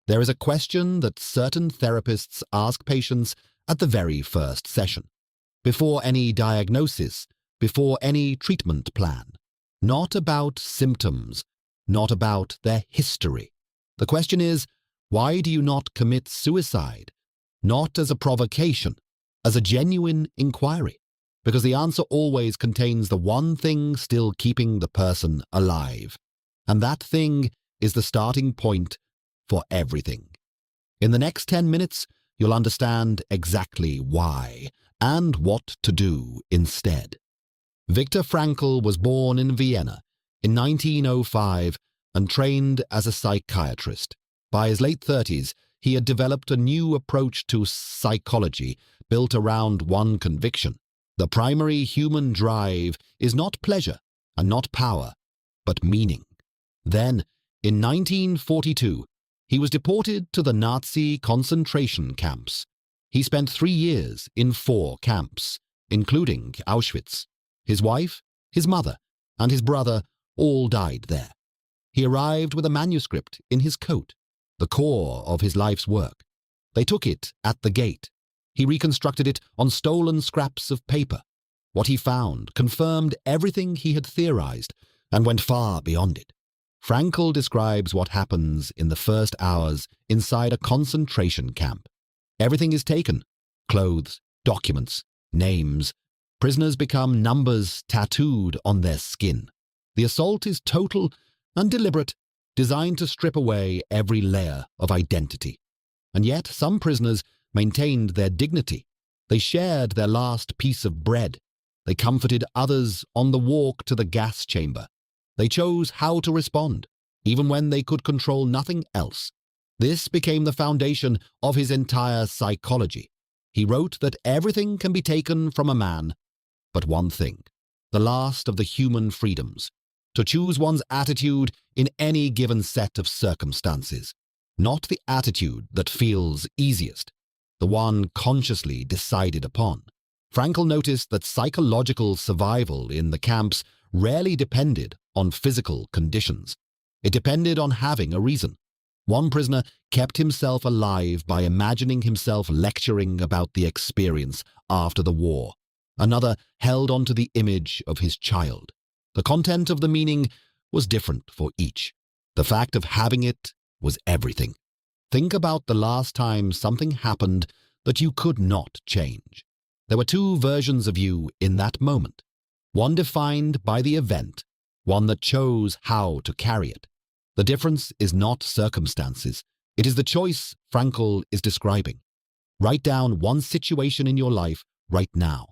There is a question that certain therapists ask patients at the very first session, before any diagnosis, before any treatment plan. Not about symptoms, not about their history. The question is, why do you not commit suicide? Not as a provocation, as a genuine inquiry. Because the answer always contains the one thing still keeping the person alive. And that thing is the starting point for everything. In the next 10 minutes, you'll understand exactly why and what to do instead. Viktor Frankl was born in Vienna in 1905 and trained as a psychiatrist. By his late 30s, he had developed a new approach to psychology built around one conviction. The primary human drive is not pleasure and not power, but meaning. Then, in 1942, he was deported to the Nazi concentration camps. He spent 3 years in 4 camps, including Auschwitz. His wife, his mother, and his brother all died there. He arrived with a manuscript in his coat, the core of his life's work. They took it at the gate. He reconstructed it on stolen scraps of paper. What he found confirmed everything he had theorized and went far beyond it. Frankl describes what happens in the first hours inside a concentration camp. Everything is taken: clothes, documents, names. Prisoners become numbers tattooed on their skin. The assault is total and deliberate, designed to strip away every layer of identity. And yet some prisoners maintained their dignity. They shared their last piece of bread. They comforted others on the walk to the gas chamber. They chose how to respond, even when they could control nothing else. This became the foundation of his entire psychology. He wrote that everything can be taken from a man, but one thing, the last of the human freedoms, to choose one's attitude in any given set of circumstances. Not the attitude that feels easiest, the one consciously decided upon. Frankl noticed that psychological survival in the camps rarely depended on physical conditions. It depended on having a reason. One prisoner kept himself alive by imagining himself lecturing about the experience after the war. Another held onto the image of his child. The content of the meaning was different for each. The fact of having it was everything. Think about the last time something happened that you could not change. There were 2 versions of you in that moment. One defined by the event, one that chose how to carry it. The difference is not circumstances. It is the choice Frankl is describing. Write down one situation in your life right now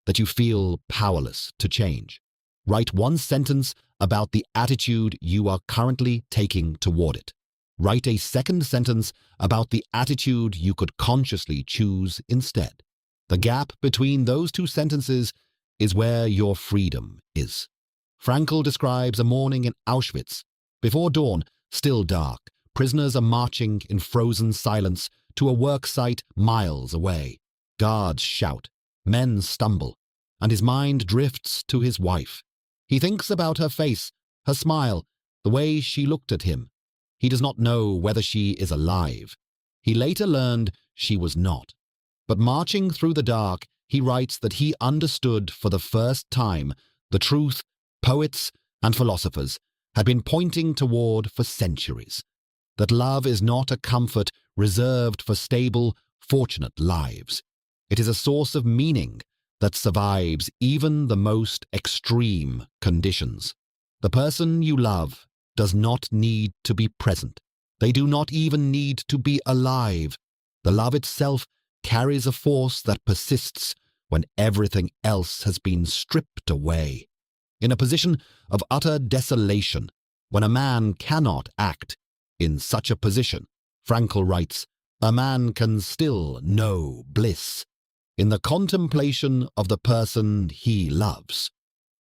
that you feel powerless to change. Write one sentence about the attitude you are currently taking toward it. Write a second sentence about the attitude you could consciously choose instead. The gap between those 2 sentences is where your freedom is. Frankl describes a morning in Auschwitz. Before dawn, still dark, prisoners are marching in frozen silence to a work site miles away. Guards shout, men stumble, and his mind drifts to his wife. He thinks about her face, her smile, the way she looked at him. He does not know whether she is alive. He later learned she was not. But marching through the dark, he writes that he understood for the first time the truth poets and philosophers had been pointing toward for centuries. That love is not a comfort reserved for stable, fortunate lives. It is a source of meaning that survives even the most extreme conditions. The person you love does not need to be present. They do not even need to be alive. The love itself carries a force that persists when everything else has been stripped away. In a position of utter desolation, when a man cannot act in such a position, Frankl writes, a man can still know bliss in the contemplation of the person he loves.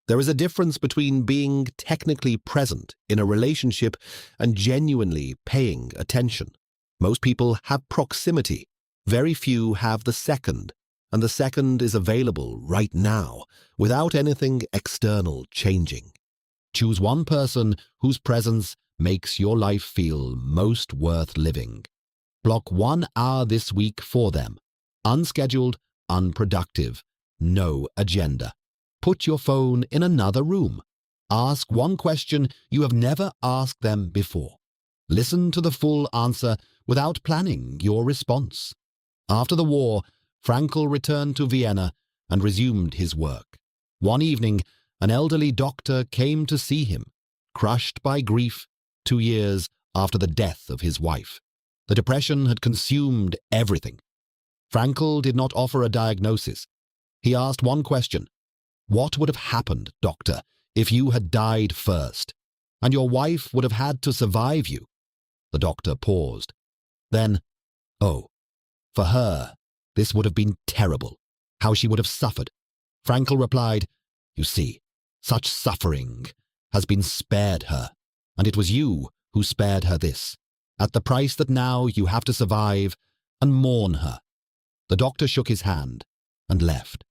There is a difference between being technically present in a relationship and genuinely paying attention. Most people have proximity. Very few have the second, and the second is available right now, without anything external changing. Choose one person whose presence makes your life feel most worth living. Block 1 hour this week for them. Unscheduled, unproductive, no agenda. Put your phone in another room. Ask one question you have never asked them before. Listen to the full answer without planning your response. After the war, Frankl returned to Vienna and resumed his work. One evening, an elderly doctor came to see him, crushed by grief 2 years after the death of his wife. The depression had consumed everything. Frankl did not offer a diagnosis. He asked one question. What would have happened, doctor, if you had died first, and your wife would have had to survive you? The doctor paused. Then, oh, for her, this would have been terrible, how she would have suffered. Frankl replied, you see, such suffering has been spared her, and it was you who spared her this, at the price that now you have to survive and mourn her. The doctor shook his hand and left.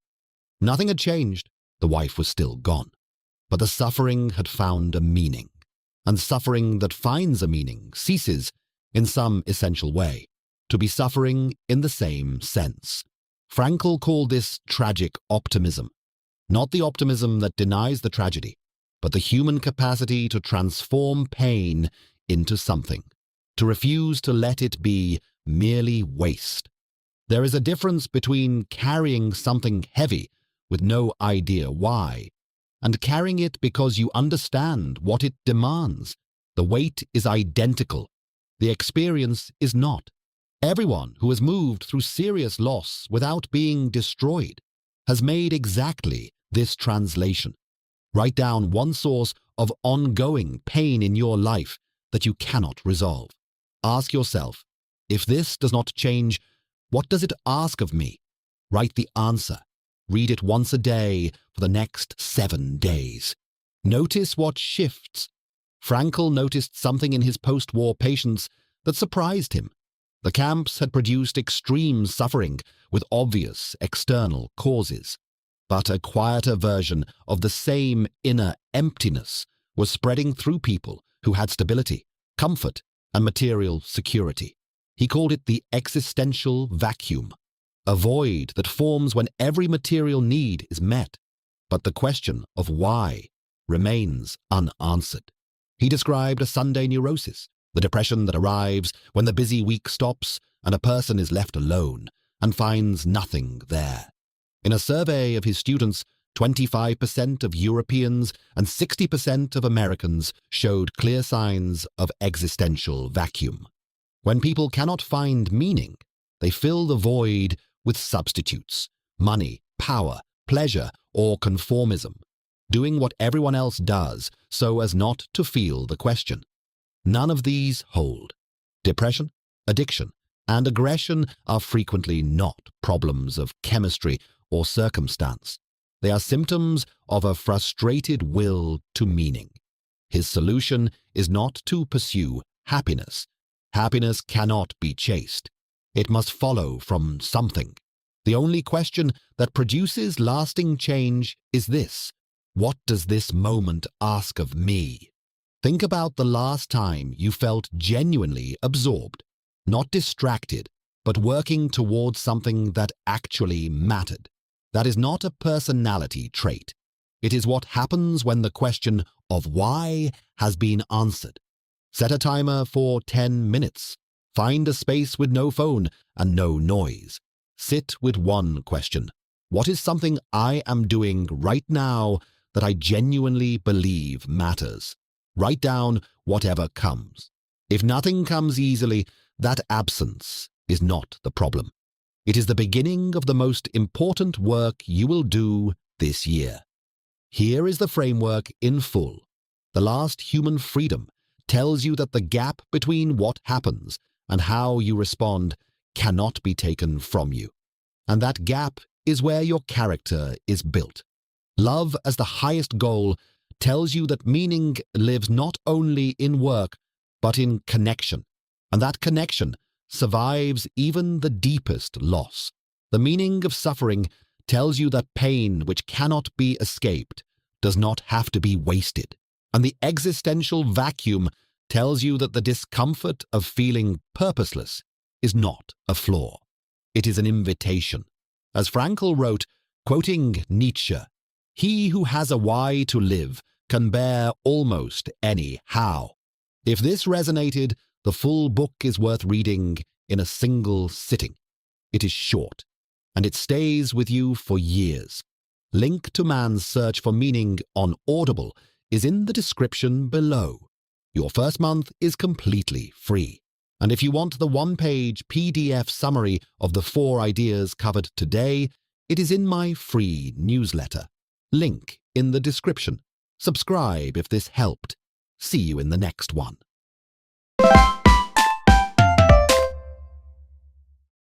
Nothing had changed. The wife was still gone. But the suffering had found a meaning, and suffering that finds a meaning ceases, in some essential way, to be suffering in the same sense. Frankl called this tragic optimism, not the optimism that denies the tragedy, but the human capacity to transform pain into something, to refuse to let it be merely waste. There is a difference between carrying something heavy with no idea why, and carrying it because you understand what it demands. The weight is identical. The experience is not. Everyone who has moved through serious loss without being destroyed has made exactly this translation. Write down one source of ongoing pain in your life that you cannot resolve. Ask yourself, if this does not change, what does it ask of me? Write the answer. Read it once a day for the next 7 days. Notice what shifts. Frankl noticed something in his post-war patients that surprised him. The camps had produced extreme suffering with obvious external causes, but a quieter version of the same inner emptiness was spreading through people who had stability, comfort, and material security. He called it the existential vacuum, a void that forms when every material need is met, but the question of why remains unanswered. He described a Sunday neurosis, the depression that arrives when the busy week stops and a person is left alone and finds nothing there. In a survey of his students, 25% of Europeans and 60% of Americans showed clear signs of existential vacuum. When people cannot find meaning, they fill the void with substitutes, money, power, pleasure, or conformism, doing what everyone else does so as not to feel the question. None of these hold. Depression, addiction, and aggression are frequently not problems of chemistry or circumstance. They are symptoms of a frustrated will to meaning. His solution is not to pursue happiness. Happiness cannot be chased. It must follow from something. The only question that produces lasting change is this: what does this moment ask of me? Think about the last time you felt genuinely absorbed, not distracted, but working towards something that actually mattered. That is not a personality trait. It is what happens when the question of why has been answered. Set a timer for 10 minutes. Find a space with no phone and no noise. Sit with one question. What is something I am doing right now that I genuinely believe matters? Write down whatever comes. If nothing comes easily, that absence is not the problem. It is the beginning of the most important work you will do this year. Here is the framework in full. The last human freedom tells you that the gap between what happens and how you respond cannot be taken from you. And that gap is where your character is built. Love as the highest goal tells you that meaning lives not only in work, but in connection. And that connection survives even the deepest loss. The meaning of suffering tells you that pain which cannot be escaped does not have to be wasted. And the existential vacuum tells you that the discomfort of feeling purposeless is not a flaw. It is an invitation. As Frankl wrote, quoting Nietzsche, "He who has a why to live can bear almost any how." If this resonated, the full book is worth reading in a single sitting. It is short, and it stays with you for years. Link to Man's Search for Meaning on Audible is in the description below. Your first month is completely free. And if you want the one-page PDF summary of the 4 ideas covered today, it is in my free newsletter. Link in the description. Subscribe if this helped. See you in the next one.